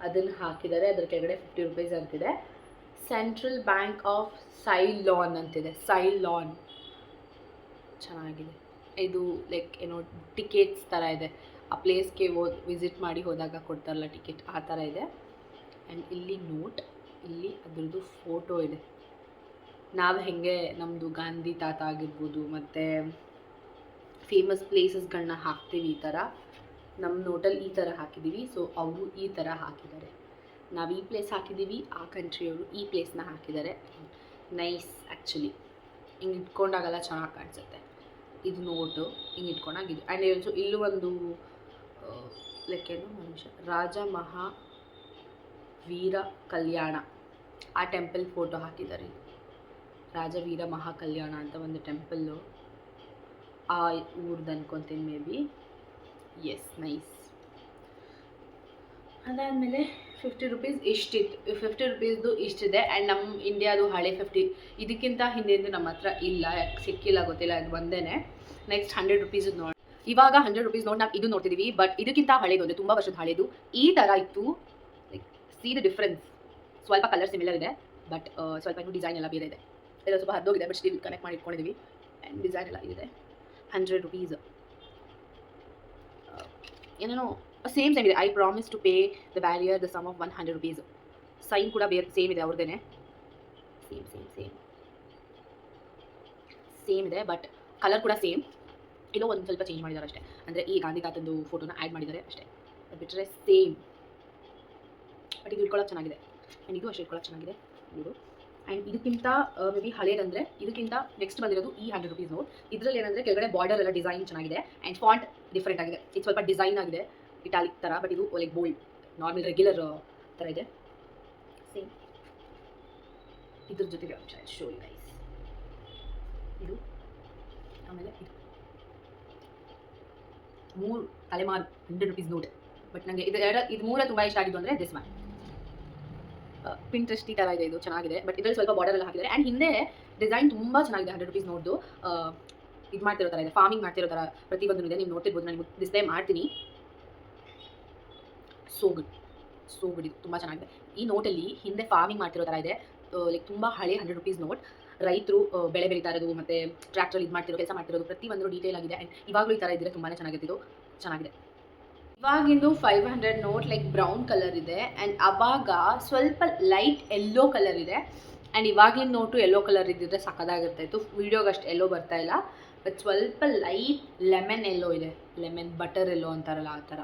ಅದನ್ನು ಹಾಕಿದ್ದಾರೆ. ಅದ್ರ ಕೆಳಗಡೆ 50 ರೂಪೀಸ್ ಅಂತಿದೆ. ಸೆಂಟ್ರಲ್ ಬ್ಯಾಂಕ್ ಆಫ್ ಸೈಲಾನ್ ಅಂತಿದೆ. ಸೈಲಾನ್ ಚೆನ್ನಾಗಿದೆ. ಇದು ಲೈಕ್ ಏನೋ ಟಿಕೆಟ್ಸ್ ಥರ ಇದೆ. ಆ ಪ್ಲೇಸ್ಗೆ ವಿಸಿಟ್ ಮಾಡಿ ಹೋದಾಗ ಕೊಡ್ತಾರಲ್ಲ ಟಿಕೆಟ್, ಆ ಥರ ಇದೆ. ಆ್ಯಂಡ್ ಇಲ್ಲಿ ನೋಟ್, ಇಲ್ಲಿ ಅದ್ರದ್ದು ಫೋಟೋ ಇದೆ. ನಾವು ಹೇಗೆ ನಮ್ಮದು ಗಾಂಧಿ ತಾತ ಆಗಿರ್ಬೋದು ಮತ್ತು ಫೇಮಸ್ ಪ್ಲೇಸಸ್ಗಳನ್ನ ಹಾಕ್ತೀವಿ, ಈ ಥರ ನಮ್ಮ ನೋಟಲ್ಲಿ ಈ ಥರ ಹಾಕಿದ್ದೀವಿ. ಸೊ ಅವರು ಈ ಥರ ಹಾಕಿದ್ದಾರೆ. ನಾವು ಈ ಪ್ಲೇಸ್ ಹಾಕಿದ್ದೀವಿ, ಆ ಕಂಟ್ರಿಯವರು ಈ ಪ್ಲೇಸ್ನ ಹಾಕಿದ್ದಾರೆ. Nice actually. ಹಿಂಗೆ ಇಟ್ಕೊಂಡಾಗೆಲ್ಲ ಚೆನ್ನಾಗಿ ಕಾಣಿಸುತ್ತೆ. ಇದು ನೋಟು ಹಿಂಗೆ ಇಟ್ಕೊಂಡಾಗಿದ್ದು. ಆ್ಯಂಡ್ ಆಲ್ಸೋ ಇಲ್ಲೂ ಒಂದು ಲೈಕ್ ಏನು ಮನುಷ್ಯ ರಾಜ ಮಹಾವೀರ ಕಲ್ಯಾಣ ಆ ಟೆಂಪಲ್ ಫೋಟೋ ಹಾಕಿದ್ದಾರೆ. ರಾಜ ವೀರ ಮಹಾಕಲ್ಯಾಣ ಅಂತ ಒಂದು ಟೆಂಪಲ್ಲು, ಆ ಊರ್ದು ಅನ್ಕೊತೀನಿ ಮೇ ಬಿ. S, nice. ಅದಾದಮೇಲೆ 50 ರೂಪೀಸ್ ಇಷ್ಟಿತ್ತು. 50 ರೂಪೀಸ್ದು ಇಷ್ಟಿದೆ. ಆ್ಯಂಡ್ ನಮ್ಮ ಇಂಡಿಯಾದು ಹಳೆ 50, ಇದಕ್ಕಿಂತ ಹಿಂದೆಂದು ನಮ್ಮ ಹತ್ರ ಇಲ್ಲ, ಯಾಕೆ ಸಿಕ್ಕಿಲ್ಲ ಗೊತ್ತಿಲ್ಲ, ಅದು ಒಂದೇ. ನೆಕ್ಸ್ಟ್ 100 ರೂಪೀಸ್ ನೋಡಿ. ಇವಾಗ 100 ರೂಪೀಸ್ ನೋಡಿ ನಾವು ಇದು ನೋಡ್ತಿದ್ದೀವಿ. ಬಟ್ ಇದಕ್ಕಿಂತ ಹಳೇದು, ಅಂದರೆ ತುಂಬ ವರ್ಷದ ಹಳೇದು ಈ ಥರ ಇತ್ತು. Like C the difference. ಸ್ವಲ್ಪ ಕಲರ್ ಸಿಮಿಲರ್ ಇದೆ, ಬಟ್ ಸ್ವಲ್ಪ ಇನ್ನೂ ಡಿಸೈನ್ ಎಲ್ಲ ಬೇರೆ ಇದೆ. ಎಲ್ಲ ಸ್ವಲ್ಪ ಹರಿದೋಗಿದೆ, ಬಟ್ ಸ್ಟಿಲ್ ಕನೆಕ್ಟ್ ಮಾಡಿ ಇಟ್ಕೊಂಡಿದ್ದೀವಿ. ಆ್ಯಂಡ್ ಡಿಸೈನ್ ಎಲ್ಲ ಇದೆ. 100 ರೂಪೀಸ್ ಏನೇನೋ ಸೇಮ್ ಇದೆ. I promise to pay the bearer the sum of 100 rupees. Sign ಕೂಡ ಬೇರೆ ಸೇಮ್ ಇದೆ ಅವ್ರದ್ದೇನೆ. ಸೇಮ್ ಇದೆ, ಬಟ್ ಕಲರ್ ಕೂಡ ಸೇಮ್. ಇಲ್ಲೋ ಒಂದು ಸ್ವಲ್ಪ ಚೇಂಜ್ ಮಾಡಿದ್ದಾರೆ ಅಷ್ಟೇ. ಅಂದರೆ ಈ ಗಾಂಧಿ ತಾತಂದು ಫೋಟೋನ ಆ್ಯಡ್ ಮಾಡಿದ್ದಾರೆ ಅಷ್ಟೇ. ಅದು ಬಿಟ್ಟರೆ ಸೇಮ್. ಬಟ್ ಇದು ಇಟ್ಕೊಳ್ಳೋಕೆ ಚೆನ್ನಾಗಿದೆ. ಆ್ಯಂಡ್ ಇದು ಅಷ್ಟೇ ಇಟ್ಕೊಳ್ಳೋಕೆ ಚೆನ್ನಾಗಿದೆ ಇದು. ಆ್ಯಂಡ್ ಇದಕ್ಕಿಂತ ಮೇ ಬಿ ಹಳೇದಂದರೆ ಇದಕ್ಕಿಂತ ನೆಕ್ಸ್ಟ್ ಬಂದಿರೋದು ಈ 100 ರೂಪೀಸ್ ನೋಟ್. ಇದರಲ್ಲಿ ಏನಂದರೆ ಕೆಳಗಡೆ ಬಾರ್ಡರ್ ಎಲ್ಲ ಡಿಸೈನ್ ಚೆನ್ನಾಗಿದೆ. ಆ್ಯಂಡ್ ಫಾಂಟ್ ಡಿಫ್ರೆಂಟ್ ಆಗಿದೆ. ಇದು ಸ್ವಲ್ಪ ಡಿಸೈನ್ ಆಗಿದೆ, ಇಟಾಲಿಕ್ ಥರ. ಬಟ್ ಇದು ಲೈಕ್ ಬೋಲ್ಡ್ ನಾರ್ಮಲ್ ರೆಗ್ಯುಲರ್ ಥರ ಇದೆ. ಸೇಮ್ ಇದ್ರ ಜೊತೆಗೆ ಶೋ ಯು ಗೈಸ್. ಇದು ಆಮೇಲೆ ಇದು 3 ತಲೆಮಾರು 100 ರೂಪೀಸ್ ನೋಟ್. ಬಟ್ ನನಗೆ ಇದು ಮೂರ ತುಂಬ ಇಷ್ಟ ಆಗಿದ್ದು ಅಂದರೆ ದಿಸ್ ಒನ್. ಪಿಂಟ್ರೆಸ್ಟ್ ಈ ಥರ ಇದೆ. ಇದು ಚೆನ್ನಾಗಿದೆ, ಬಟ್ ಇದರಲ್ಲಿ ಸ್ವಲ್ಪ ಬಾರ್ಡರ್ ಎಲ್ಲ ಹಾಕಿದ್ದಾರೆ. ಆ್ಯಂಡ್ ಹಿಂದೆ ಡಿಸೈನ್ ತುಂಬ ಚೆನ್ನಾಗಿದೆ. 100 ರೂಪೀಸ್ ನೋಟ್ದು ಇದು ಮಾಡ್ತಿರೋ ಥರ ಇದೆ, ಫಾರ್ಮಿಂಗ್ ಮಾಡ್ತಿರೋ ಥರ ಪ್ರತಿಯೊಂದು ಇದೆ. ನೀವು ನೋಡ್ತಿರ್ಬೋದು, ನಾನು ನಿಮಗೆ ಡಿಸ್ಪ್ಲೇ ಮಾಡ್ತೀನಿ. ಸೋ ಗುಡ್ ಇದು ತುಂಬ ಚೆನ್ನಾಗಿದೆ. ಈ ನೋಟಲ್ಲಿ ಹಿಂದೆ ಫಾರ್ಮಿಂಗ್ ಮಾಡ್ತಿರೋ ಥರ ಇದೆ. ಲೈಕ್ ತುಂಬ ಹಳೆ 100 ರೂಪೀಸ್ ನೋಟ್. ರೈತರು ಬೆಳೆ ಬೆಳೀತಾ ಇರೋದು ಮತ್ತು ಟ್ರ್ಯಾಕ್ಟರ್ ಇದು ಮಾಡ್ತಿರೋ ಕೆಲಸ ಮಾಡ್ತಿರೋದು ಪ್ರತಿಯೊಂದು ಡೀಟೇಲ್ ಆಗಿದೆ. ಆ್ಯಂಡ್ ಇವಾಗಲೂ ಈ ಥರ ಇದ್ದರೆ ತುಂಬಾ ಚೆನ್ನಾಗಿದ್ದು ಚೆನ್ನಾಗಿದೆ. ಇವಾಗಿಂದು 500 ನೋಟ್ ಲೈಕ್ ಬ್ರೌನ್ ಕಲರ್ ಇದೆ. ಆ್ಯಂಡ್ ಅವಾಗ ಸ್ವಲ್ಪ ಲೈಟ್ ಯೆಲ್ಲೋ ಕಲರ್ ಇದೆ. ಆ್ಯಂಡ್ ಇವಾಗಿನ ನೋಟು ಯೆಲ್ಲೋ ಕಲರ್ ಇದ್ದಿದ್ರೆ ಸಕ್ಕದಾಗಿರ್ತಾ ಇತ್ತು. ವೀಡಿಯೋಗೆ ಅಷ್ಟು ಯೆಲ್ಲೋ ಬರ್ತಾ ಇಲ್ಲ, ಬಟ್ ಸ್ವಲ್ಪ ಲೈಟ್ ಲೆಮನ್ ಯೆಲ್ಲೋ ಇದೆ. ಲೆಮನ್ ಬಟರ್ ಯೆಲ್ಲೋ ಅಂತಾರಲ್ಲ ಆ ಥರ.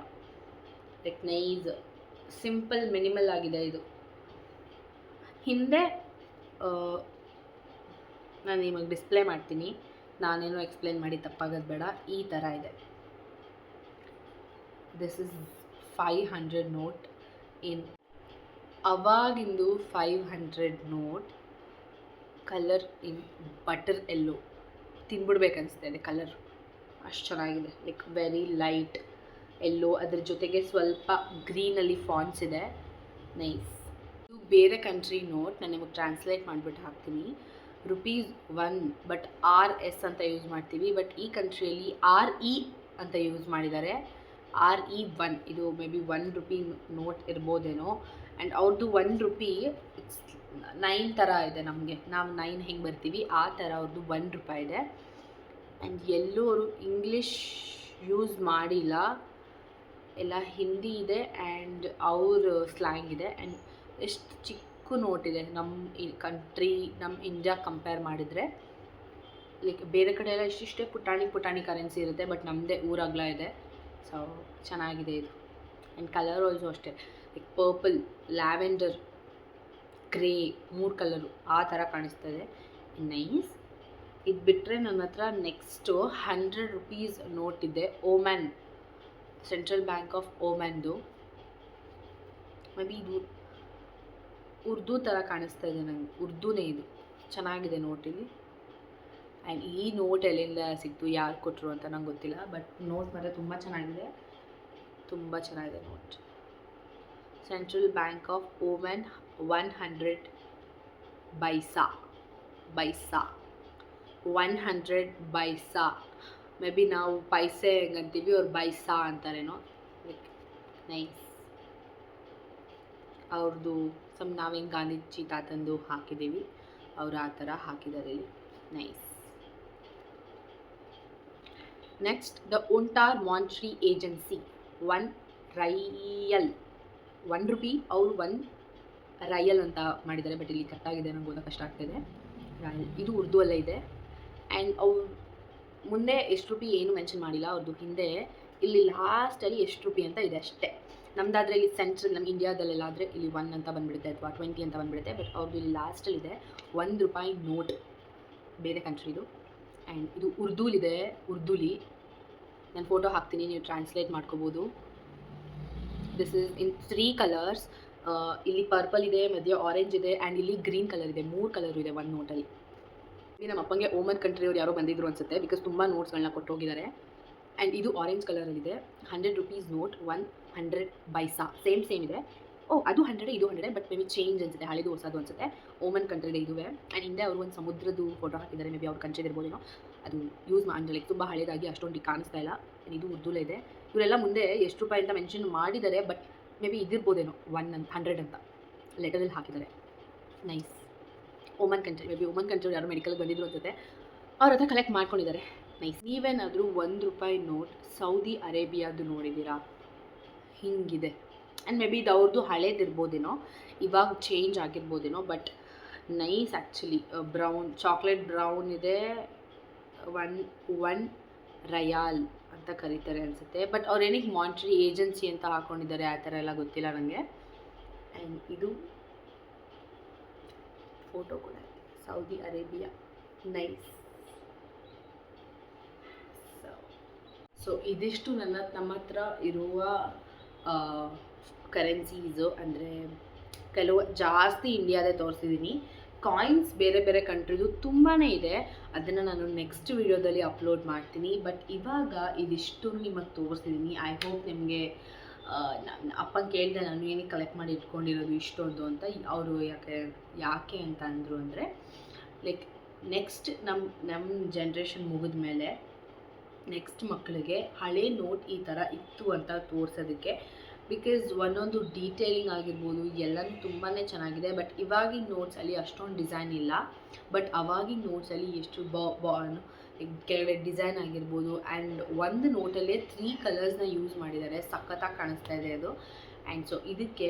ಲೈಕ್ ನೈಸ್ ಸಿಂಪಲ್ ಮಿನಿಮಲ್ ಆಗಿದೆ ಇದು. ಹಿಂದೆ ನಾನು ನಿಮಗೆ ಡಿಸ್ಪ್ಲೇ ಮಾಡ್ತೀನಿ, ನಾನೇನು ಎಕ್ಸ್ಪ್ಲೇನ್ ಮಾಡಿ ತಪ್ಪಾಗೋದು ಬೇಡ. ಈ ಥರ ಇದೆ. This is 500 note. ಇನ್ ಅವಾಗಿಂದು 500 note colour in butter yellow. ತಿನ್ಬಿಡ್ಬೇಕನ್ನಿಸ್ತಾ ಕಲರ್, ಅಷ್ಟು ಚೆನ್ನಾಗಿದೆ. ಲೈಕ್ ವೆರಿ ಲೈಟ್ ಎಲ್ಲೋ, ಅದ್ರ ಜೊತೆಗೆ ಸ್ವಲ್ಪ ಗ್ರೀನಲ್ಲಿ ಫಾಂಟ್ಸ್ ಇದೆ. ನೈಸ್. ಇದು ಬೇರೆ ಕಂಟ್ರಿ ನೋಟ್, ನಾನು ನಿಮಗೆ ಟ್ರಾನ್ಸ್ಲೇಟ್ ಮಾಡಿಬಿಟ್ಟು ಹಾಕ್ತೀನಿ. ₹1, ಬಟ್ RS ಅಂತ ಯೂಸ್ ಮಾಡ್ತೀವಿ. ಬಟ್ ಈ ಕಂಟ್ರಿಯಲ್ಲಿ RE ಅಂತ ಯೂಸ್ ಮಾಡಿದ್ದಾರೆ. RE1 ಇದು ಮೇ ಬಿ ₹1 ನೋಟ್ ಇರ್ಬೋದೇನೋ. ಆ್ಯಂಡ್ ಅವ್ರದ್ದು ₹1 ಇಟ್ಸ್ 9 ಥರ ಇದೆ. ನಮಗೆ ನಾವು 9 ಹೆಂಗೆ ಬರ್ತೀವಿ ಆ ಥರ ಅವ್ರದ್ದು ₹1 ಇದೆ. ಆ್ಯಂಡ್ ಎಲ್ಲೂ ಅವರು ಇಂಗ್ಲೀಷ್ ಯೂಸ್ ಮಾಡಿಲ್ಲ, ಎಲ್ಲ ಹಿಂದಿ ಇದೆ ಆ್ಯಂಡ್ ಅವ್ರ ಸ್ಲ್ಯಾಂಗ್ ಇದೆ. ಆ್ಯಂಡ್ ಎಷ್ಟು ಚಿಕ್ಕ ನೋಟ್ ಇದೆ ನಮ್ಮ ಈ ಕಂಟ್ರಿ, ನಮ್ಮ ಇಂಡಿಯಾ ಕಂಪೇರ್ ಮಾಡಿದರೆ. ಲೈಕ್ ಬೇರೆ ಕಡೆ ಎಲ್ಲ ಇಷ್ಟಿಷ್ಟೇ ಪುಟಾಣಿ ಕರೆನ್ಸಿ ಇರುತ್ತೆ, ಬಟ್ ನಮ್ಮದೇ ಊರಾಗ್ಲ ಇದೆ. ಸೊ ಚೆನ್ನಾಗಿದೆ ಇದು. ಆ್ಯಂಡ್ ಕಲರ್ ಆಲ್ಸೋ ಅಷ್ಟೇ, like purple, lavender, grey 3 colour ಆ ಥರ ಕಾಣಿಸ್ತದೆ. ನೈಸ್. ಇದು ಬಿಟ್ಟರೆ ನನ್ನ ಹತ್ರ ನೆಕ್ಸ್ಟು 100 ರೂಪೀಸ್ ನೋಟ್ ಇದೆ. ಓಮನ್, ಸೆಂಟ್ರಲ್ ಬ್ಯಾಂಕ್ ಆಫ್ ಓಮನ್ದು. ಮೇ ಬಿ ಇದು ಉರ್ದು ಥರ ಕಾಣಿಸ್ತಾ ಇದೆ ನನಗೆ. ಉರ್ದುನೇ ಇದು. ಚೆನ್ನಾಗಿದೆ ನೋಟಿಲ್ಲಿ. ಆ್ಯಂಡ್ ಈ ನೋಟ್ ಎಲ್ಲಿಂದ ಸಿಕ್ತು, ಯಾರು ಕೊಟ್ಟರು ಅಂತ ನಂಗೆ ಗೊತ್ತಿಲ್ಲ, ಬಟ್ ನೋಟ್ ಮಾತ್ರ ತುಂಬ ಚೆನ್ನಾಗಿದೆ. ತುಂಬ ಚೆನ್ನಾಗಿದೆ note. Central bank of Oman 100 ಬೈಸಾ 100 ಬೈಸಾ. ಮೇ ಬಿ ನಾವು ಪೈಸೆ ಹೆಂಗಂತೀವಿ, ಅವ್ರು ಬೈಸಾ ಅಂತಾರೇನೋ. Like nice. ಅವ್ರದ್ದು ನಾವೇನು ಗಾಂಧೀಜಿ ತಾತಂದು ಹಾಕಿದ್ದೀವಿ ಅವರು ಆ ಥರ ಹಾಕಿದ್ದಾರೆ ಇಲ್ಲಿ. ನೈಸ್. ನೆಕ್ಸ್ಟ್ ದ ಒಂಟಾರ್ ಮಾನಿಟರಿ ಏಜೆನ್ಸಿ 1 ರಯಲ್, 1 ರೂಪಿ ಅವರು 1 ರಯಲ್ ಅಂತ ಮಾಡಿದ್ದಾರೆ. ಬಟ್ ಇಲ್ಲಿ ಕಟ್ಟಾಗಿದೆ, ನಂಗೆ ಓದೋಕೆ ಕಷ್ಟ ಆಗ್ತಿದೆ. ರಯಲ್ ಇದು ಉರ್ದು ಅಲ್ಲೇ ಇದೆ. ಆ್ಯಂಡ್ ಅವ್ರು ಮುಂದೆ ಎಷ್ಟು ರೂಪಿ ಏನು ಮೆನ್ಷನ್ ಮಾಡಿಲ್ಲ. ಅವ್ರದ್ದು ಹಿಂದೆ ಇಲ್ಲಿ ಲಾಸ್ಟಲ್ಲಿ ಎಷ್ಟು ರೂಪಿ ಅಂತ ಇದೆ ಅಷ್ಟೇ. ನಮ್ಮದಾದರೆ ಇಲ್ಲಿ ಸೆಂಟ್ರಲ್, ನಮ್ಮ ಇಂಡಿಯಾದಲ್ಲೆಲ್ಲಾದರೆ ಇಲ್ಲಿ 1 ಅಂತ ಬಂದುಬಿಡುತ್ತೆ ಅಥವಾ 20 ಅಂತ ಬಂದುಬಿಡುತ್ತೆ. ಬಟ್ ಅವ್ರದ್ದು ಇಲ್ಲಿ ಲಾಸ್ಟಲ್ಲಿದೆ ₹1 ನೋಟ್, ಬೇರೆ ಕಂಟ್ರಿದು. ಆ್ಯಂಡ್ ಇದು ಉರ್ದೂಲಿದೆ, ಉರ್ದುಲಿ. ನಾನು ಫೋಟೋ ಹಾಕ್ತೀನಿ, ನೀವು ಟ್ರಾನ್ಸ್ಲೇಟ್ ಮಾಡ್ಕೋಬೋದು. This is in 3 colours. ಇಲ್ಲಿ ಪರ್ಪಲ್ ಇದೆ, ಮಧ್ಯೆ ಆರೆಂಜ್ ಇದೆ, ಆ್ಯಂಡ್ ಇಲ್ಲಿ ಗ್ರೀನ್ ಕಲರ್ ಇದೆ. 3 ಕಲರು ಇದೆ ಒಂದು ನೋಟಲ್ಲಿ. ಇಲ್ಲಿ ನಮ್ಮ ಅಪ್ಪಂಗೆ ಓಮನ್ ಕಂಟ್ರಿಯವ್ರು ಯಾರೋ ಬಂದಿದ್ರು ಅನಿಸುತ್ತೆ, ಬಿಕಾಸ್ ತುಂಬ ನೋಟ್ಸ್ಗಳನ್ನ ಕೊಟ್ಟೋಗಿದ್ದಾರೆ. ಆ್ಯಂಡ್ ಇದು ಆರೆಂಜ್ ಕಲರಲ್ಲಿದೆ. ₹100 ನೋಟ್, 100 ಪೈಸಾ, ಸೇಮ್ ಇದೆ. ಅದು 100, ಇದು 100, ಬಟ್ ಮೇ ಬಿ ಚೇಂಜ್ ಅನಿಸುತ್ತೆ, ಹಳೆದು ಹೊಸದು ಅನಿಸುತ್ತೆ. ಓಮನ್ ಕಂಟ್ರಿದೆ ಇದುವೆ. ಆ್ಯಂಡ್ ಹಿಂದೆ ಅವರು ಒಂದು ಸಮುದ್ರದ್ದು ಫೋಟೋ ಹಾಕಿದ್ದಾರೆ, ಮೇ ಬಿ ಅವ್ರ ಕಂಟ್ರಿ ಇರ್ಬೋದೇನೋ. ಅದು ಯೂಸ್ ಮಾಡಿ ತುಂಬ ಹಳೇದಾಗಿ ಅಷ್ಟೊಂದು ಕಾಣಿಸ್ತಾ ಇಲ್ಲ. ಇದು ಉರ್ದುಲೇ ಇದೆ. ಇವರೆಲ್ಲ ಮುಂದೆ ಎಷ್ಟು ರೂಪಾಯಿ ಅಂತ ಮೆನ್ಷನ್ ಮಾಡಿದ್ದಾರೆ, ಬಟ್ ಮೇ ಬಿ ಇದಿರ್ಬೋದೇನೋ 100 ಅಂತ ಲೆಟರಲ್ಲಿ ಹಾಕಿದ್ದಾರೆ. Nice. Oman country, may be Oman country ಯಾರು ಮೆಡಿಕಲ್ಗೆ ಬಂದಿದ್ರು ಅನ್ಸುತ್ತೆ, ಅವ್ರ ಹತ್ರ ಕಲೆಕ್ಟ್ ಮಾಡ್ಕೊಂಡಿದ್ದಾರೆ. ನೈಸ್. ನೀವೇನಾದರೂ ₹1 ನೋಟ್ ಸೌದಿ ಅರೇಬಿಯಾದು ನೋಡಿದ್ದೀರಾ? ಹಿಂಗಿದೆ. ಆ್ಯಂಡ್ ಮೇ ಬಿ ಇದು ಅವ್ರದ್ದು ಹಳೇದಿರ್ಬೋದೇನೋ, ಇವಾಗ ಚೇಂಜ್ ಆಗಿರ್ಬೋದೇನೋ. But nice actually. Brown, chocolate brown ಇದೆ. ಒನ್ ರಯಾಲ್ ಅಂತ ಕರೀತಾರೆ ಅನಿಸುತ್ತೆ. ಬಟ್ ಅವ್ರು ಏನಕ್ಕೆ ಮಾನಿಟರಿ ಏಜೆನ್ಸಿ ಅಂತ ಹಾಕ್ಕೊಂಡಿದ್ದಾರೆ ಆ ಥರ ಎಲ್ಲ ಗೊತ್ತಿಲ್ಲ ನನಗೆ. ಆ್ಯಂಡ್ ಇದು ಫೋಟೋ ಕೂಡ ಇದೆ, ಸೌದಿ ಅರೇಬಿಯಾ. ನೈಸ್. ಸೊ ಇದಿಷ್ಟು ನಮ್ಮ ಹತ್ರ ಇರುವ ಕರೆನ್ಸೀಸು. ಅಂದರೆ ಕೆಲವು ಜಾಸ್ತಿ ಇಂಡಿಯಾದೇ ತೋರಿಸಿದ್ದೀನಿ. ಕಾಯಿನ್ಸ್ ಬೇರೆ ಬೇರೆ ಕಂಟ್ರಿದು ತುಂಬಾ ಇದೆ, ಅದನ್ನು ನಾನು ನೆಕ್ಸ್ಟ್ ವಿಡಿಯೋದಲ್ಲಿ ಅಪ್ಲೋಡ್ ಮಾಡ್ತೀನಿ. ಬಟ್ ಇವಾಗ ಇದಿಷ್ಟು ನಿಮಗೆ ತೋರಿಸಿದ್ದೀನಿ. ಐ ಹೋಪ್ ನಿಮಗೆ ಅಪ್ಪನ ಕೇಳಿದೆ ನಾನು ಏನಕ್ಕೆ ಕಲೆಕ್ಟ್ ಮಾಡಿ ಇಟ್ಕೊಂಡಿರೋದು ಇಷ್ಟೊಂದು ಅಂತ. ಅವರು ಯಾಕೆ ಅಂತ ಅಂದರು ಅಂದರೆ, ಲೈಕ್ ನೆಕ್ಸ್ಟ್ ನಮ್ಮ ಜನ್ರೇಷನ್ ಮುಗಿದ ಮೇಲೆ ನೆಕ್ಸ್ಟ್ ಮಕ್ಕಳಿಗೆ ಹಳೆ ನೋಟ್ ಈ ಥರ ಇತ್ತು ಅಂತ ತೋರಿಸೋದಕ್ಕೆ. ಬಿಕಾಸ್ ಒಂದೊಂದು ಡೀಟೇಲಿಂಗ್ ಆಗಿರ್ಬೋದು ಎಲ್ಲನೂ ತುಂಬಾ ಚೆನ್ನಾಗಿದೆ. ಬಟ್ ಇವಾಗಿನ ನೋಟ್ಸಲ್ಲಿ ಅಷ್ಟೊಂದು ಡಿಸೈನ್ ಇಲ್ಲ. ಬಟ್ ಅವಾಗಿನ ನೋಟ್ಸಲ್ಲಿ ಎಷ್ಟು ಕೆಳಗಡೆ ಡಿಸೈನ್ ಆಗಿರ್ಬೋದು. ಆ್ಯಂಡ್ ಒಂದು ನೋಟಲ್ಲೇ 3 ಕಲರ್ಸ್ನ ಯೂಸ್ ಮಾಡಿದ್ದಾರೆ, ಸಖತ್ತಾಗಿ ಕಾಣಿಸ್ತಾ ಇದೆ ಅದು. ಆ್ಯಂಡ್ ಸೊ ಇದಕ್ಕೆ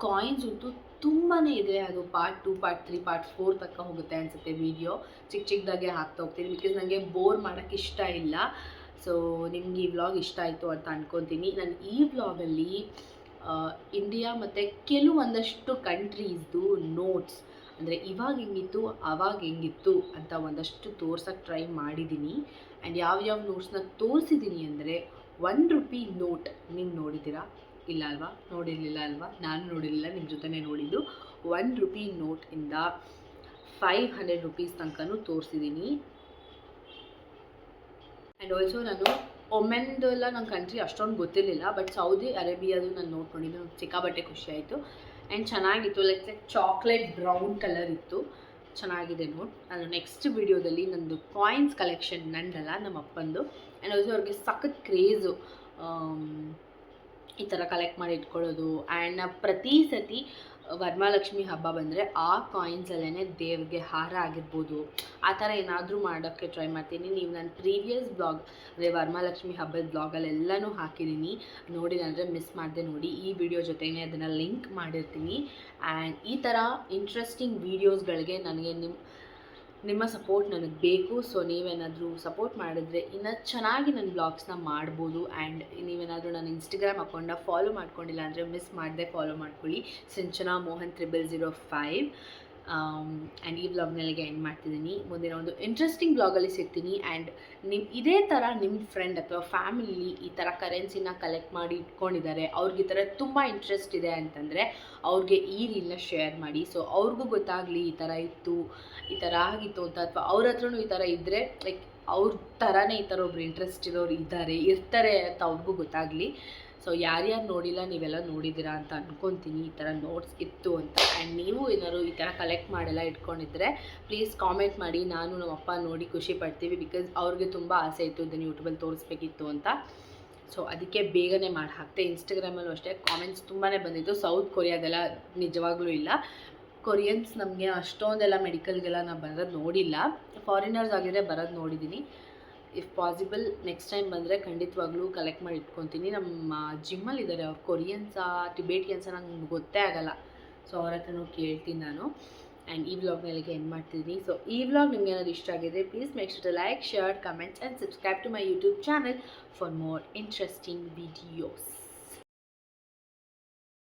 ಕಾಯಿನ್ಸ್ ಅಂತೂ ತುಂಬಾ ಇದೆ. ಅದು ಪಾರ್ಟ್ 2, ಪಾರ್ಟ್ 3, ಪಾರ್ಟ್ 4 ತನಕ ಹೋಗುತ್ತೆ ಅನಿಸುತ್ತೆ ವೀಡಿಯೋ. ಚಿಕ್ಕದಾಗೆ ಹಾಕ್ತಾ ಹೋಗ್ತೀನಿ, ಬಿಕಾಸ್ ನನಗೆ ಬೋರ್ ಮಾಡೋಕ್ಕೆ ಇಷ್ಟ ಇಲ್ಲ. ಸೊ ನಿಮ್ಗೆ ಈ ವ್ಲಾಗ್ ಇಷ್ಟ ಆಯಿತು ಅಂತ ಅಂದ್ಕೊತೀನಿ. ನಾನು ಈ ವ್ಲಾಗಲ್ಲಿ ಇಂಡಿಯಾ ಮತ್ತು ಕೆಲವೊಂದಷ್ಟು ಕಂಟ್ರೀಸ್ದು ನೋಟ್ಸ್, ಅಂದರೆ ಇವಾಗ ಹೆಂಗಿತ್ತು ಆವಾಗ ಹೆಂಗಿತ್ತು ಅಂತ ಒಂದಷ್ಟು ತೋರ್ಸೋಕ್ಕೆ ಟ್ರೈ ಮಾಡಿದ್ದೀನಿ. ಆ್ಯಂಡ್ ಯಾವ್ಯಾವ ನೋಟ್ಸ್ನ ತೋರಿಸಿದ್ದೀನಿ ಅಂದರೆ, ₹1 ನೋಟ್ ನೀವು ನೋಡಿದ್ದೀರಾ? ಇಲ್ಲ ಅಲ್ವಾ? ನೋಡಿರಲಿಲ್ಲ ಅಲ್ವಾ? ನಾನು ನೋಡಿರಲಿಲ್ಲ, ನಿಮ್ಮ ಜೊತೆನೇ ನೋಡಿದ್ದು. ₹1 ನೋಟಿಂದ ₹500 ತನಕನೂ ತೋರಿಸಿದ್ದೀನಿ. ಆ್ಯಂಡ್ ಆಲ್ಸೋ ನಾನು ಒಮೆನ್ದು ಎಲ್ಲ ನನ್ನ ಕಂಟ್ರಿ ಅಷ್ಟೊಂದು ಗೊತ್ತಿರಲಿಲ್ಲ, ಬಟ್ ಸೌದಿ ಅರೇಬಿಯಾದು ನಾನು ನೋಡ್ಕೊಂಡಿದ್ದು ನನಗೆ ಸಿಕ್ಕಾಬಟ್ಟೆ ಖುಷಿ ಆಯಿತು. ಆ್ಯಂಡ್ ಚೆನ್ನಾಗಿತ್ತು. ಲೈಕ್ ಚಾಕ್ಲೇಟ್ ಬ್ರೌನ್ ಕಲರ್ ಇತ್ತು, ಚೆನ್ನಾಗಿದೆ ನೋಟ್. ನಾನು ನೆಕ್ಸ್ಟ್ ವಿಡಿಯೋದಲ್ಲಿ ನಂದು ಕಾಯಿನ್ಸ್ ಕಲೆಕ್ಷನ್ ನಂದಲ್ಲ, ನಮ್ಮ ಅಪ್ಪಂದು. ಆ್ಯಂಡ್ ಆಲ್ಸೋ ಅವ್ರಿಗೆ ಸಖತ್ ಕ್ರೇಜು ಈ ಥರ ಕಲೆಕ್ಟ್ ಮಾಡಿ ಇಟ್ಕೊಳ್ಳೋದು. ಆ್ಯಂಡ್ ಪ್ರತಿ ಸತಿ ವರಮಹಾಲಕ್ಷ್ಮಿ ಹಬ್ಬ ಬಂದರೆ ಆ ಕಾಯಿನ್ಸಲ್ಲೇ ದೇವ್ರಿಗೆ ಹಾರ ಆಗಿರ್ಬೋದು, ಆ ಥರ ಏನಾದರೂ ಮಾಡೋಕ್ಕೆ ಟ್ರೈ ಮಾಡ್ತೀನಿ. ನೀವು ನನ್ನ ಪ್ರೀವಿಯಸ್ ಬ್ಲಾಗ್ ಅಂದರೆ ವರಮಹಾಲಕ್ಷ್ಮಿ ಹಬ್ಬದ ಬ್ಲಾಗಲ್ಲೆಲ್ಲನೂ ಹಾಕಿದ್ದೀನಿ, ನೋಡಿಲ್ಲ ಅಂದರೆ ಮಿಸ್ ಮಾಡದೆ ನೋಡಿ. ಈ ವಿಡಿಯೋ ಜೊತೆಗೆ ಅದನ್ನು ಲಿಂಕ್ ಮಾಡಿರ್ತೀನಿ. ಆ್ಯಂಡ್ ಈ ಥರ ಇಂಟ್ರೆಸ್ಟಿಂಗ್ ವೀಡಿಯೋಸ್ಗಳಿಗೆ ನನಗೆ ನಿಮ್ಮ ಸಪೋರ್ಟ್ ನನಗೆ ಬೇಕು. ಸೊ ನೀವೇನಾದರೂ ಸಪೋರ್ಟ್ ಮಾಡಿದ್ರೆ ಇನ್ನೂ ಚೆನ್ನಾಗಿ ನನ್ನ ಬ್ಲಾಗ್ಸ್ನ ಮಾಡ್ಬೋದು. ಆ್ಯಂಡ್ ನೀವೇನಾದರೂ ನನ್ನ ಇನ್ಸ್ಟಾಗ್ರಾಮ್ ಅಕೌಂಟ್ನ ಫಾಲೋ ಮಾಡ್ಕೊಂಡಿಲ್ಲ ಅಂದರೆ ಮಿಸ್ ಮಾಡದೆ ಫಾಲೋ ಮಾಡ್ಕೊಳ್ಳಿ, ಸಿಂಚನಾ ಮೋಹನ್ 0005. ಆ್ಯಂಡ್ ಈ ಬ್ಲಾಗ್ನಲ್ಲಿಗೆ ಎಂಡ್ ಮಾಡ್ತಿದ್ದೀನಿ. ಮುಂದಿನ ಒಂದು ಇಂಟ್ರೆಸ್ಟಿಂಗ್ ಬ್ಲಾಗಲ್ಲಿ ಸಿಗ್ತೀನಿ. ಆ್ಯಂಡ್ ಇದೇ ಥರ ನಿಮ್ಮ ಫ್ರೆಂಡ್ ಅಥವಾ ಫ್ಯಾಮಿಲಿ ಈ ಥರ ಕರೆನ್ಸಿನ ಕಲೆಕ್ಟ್ ಮಾಡಿ ಇಟ್ಕೊಂಡಿದ್ದಾರೆ, ಅವ್ರಿಗೆ ಈ ಥರ ತುಂಬ ಇಂಟ್ರೆಸ್ಟ್ ಇದೆ ಅಂತಂದರೆ ಅವ್ರಿಗೆ ಈ ರೀಲ್ನ ಶೇರ್ ಮಾಡಿ. ಸೊ ಅವ್ರಿಗೂ ಗೊತ್ತಾಗಲಿ ಈ ಥರ ಇತ್ತು, ಈ ಥರ ಆಗಿತ್ತು ಅಂತ. ಅಥವಾ ಅವ್ರ ಹತ್ರನೂ ಈ ಥರ ಇದ್ದರೆ ಲೈಕ್ ಅವ್ರ ಥರನೇ ಈ ಥರ ಒಬ್ರು ಇಂಟ್ರೆಸ್ಟ್ ಇರೋರು ಇರ್ತಾರೆ ಅಂತ ಅವ್ರಿಗೂ ಗೊತ್ತಾಗಲಿ. ಸೊ ಯಾರ್ಯಾರು ನೋಡಿಲ್ಲ ನೀವೆಲ್ಲ ನೋಡಿದ್ದೀರಾ ಅಂತ ಅಂದ್ಕೊತೀನಿ ಈ ಥರ ನೋಟ್ಸ್ ಇತ್ತು ಅಂತ. ಆ್ಯಂಡ್ ನೀವು ಏನಾದ್ರು ಈ ಥರ ಕಲೆಕ್ಟ್ ಮಾಡೆಲ್ಲ ಇಟ್ಕೊಂಡಿದ್ರೆ ಪ್ಲೀಸ್ ಕಾಮೆಂಟ್ ಮಾಡಿ. ನಾನು ನಮ್ಮ ಅಪ್ಪ ನೋಡಿ ಖುಷಿ ಪಡ್ತೀವಿ, ಬಿಕಾಸ್ ಅವ್ರಿಗೆ ತುಂಬ ಆಸೆ ಇತ್ತು ಇದನ್ನು ಯೂಟ್ಯೂಬಲ್ಲಿ ತೋರಿಸ್ಬೇಕಿತ್ತು ಅಂತ. ಸೊ ಅದಕ್ಕೆ ಬೇಗನೆ ಮಾಡಿ ಹಾಕ್ತೆ. ಇನ್ಸ್ಟಾಗ್ರಾಮಲ್ಲೂ ಅಷ್ಟೇ ಕಾಮೆಂಟ್ಸ್ ತುಂಬಾ ಬಂದಿತ್ತು. ಸೌತ್ ಕೊರಿಯಾದೆಲ್ಲ ನಿಜವಾಗ್ಲೂ ಇಲ್ಲ, ಕೊರಿಯನ್ಸ್ ನಮಗೆ ಅಷ್ಟೊಂದೆಲ್ಲ ಮೆಡಿಕಲ್ಗೆಲ್ಲ ನಾನು ಬರೋದು ನೋಡಿಲ್ಲ. ಫಾರಿನರ್ಸ್ ಆಗಿದ್ರೆ ಬರೋದು ನೋಡಿದ್ದೀನಿ. ಇಫ್ ಪಾಸಿಬಲ್ ನೆಕ್ಸ್ಟ್ ಟೈಮ್ ಬಂದರೆ ಖಂಡಿತವಾಗ್ಲೂ ಕಲೆಕ್ಟ್ ಮಾಡಿ ಇಟ್ಕೊತೀನಿ. ನಮ್ಮ ಜಿಮ್ಮಲ್ಲಿದ್ದಾರೆ ಅವ್ರು, ಕೊರಿಯನ್ಸಾ ಟಿಬೇಟಿಯನ್ಸಾ ನಂಗೆ ಗೊತ್ತೇ ಆಗೋಲ್ಲ. ಸೊ ಅವ್ರ ಹತ್ರನೂ ಕೇಳ್ತೀನಿ ನಾನು. ಆ್ಯಂಡ್ ಈ ವ್ಲಾಗ್ನ ಇಲ್ಲಿಗೆ ಎಂಡ್ ಮಾಡ್ತಿದ್ದೀನಿ. ಸೊ ಈ ವ್ಲಾಗ್ ನಿಮ್ಗೆ ಏನಾದ್ರು ಇಷ್ಟ ಆಗಿದೆ, please make sure to like, share, comments and subscribe to my YouTube channel for more interesting videos.